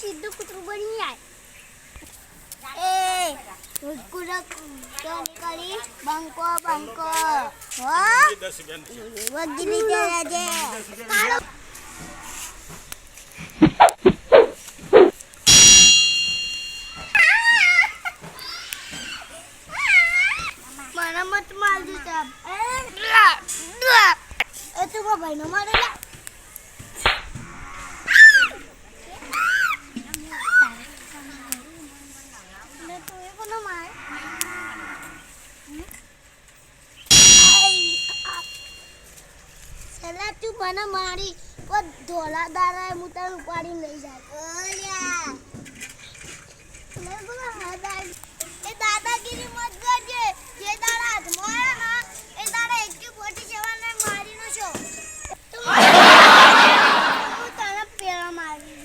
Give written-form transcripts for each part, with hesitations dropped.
સીધું કૂતરું બની જાય એ કુરક કરી બંકો બંકો હો વગીલી દે રાજે મને મત માર દીધા એ તું ભાઈ નો મારે તું મને મારી ધોલા દારા હું તને ઉપાડી લઈ જાય એ દાદાગીરી મત કરજે જે દાડા હાથમાં આવ્યા ને એ દાડા 47 ને મારી નો છો હું તને પેલા મારી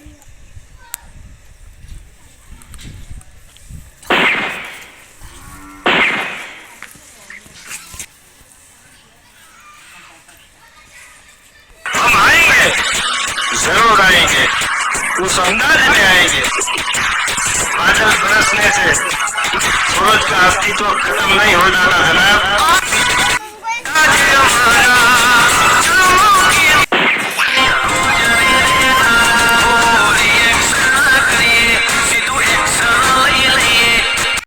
जरूर आएंगे उस अंदाज में आएंगे बादल बरसने से सूरज का अस्तित्व खत्म नहीं हो जाता जनाब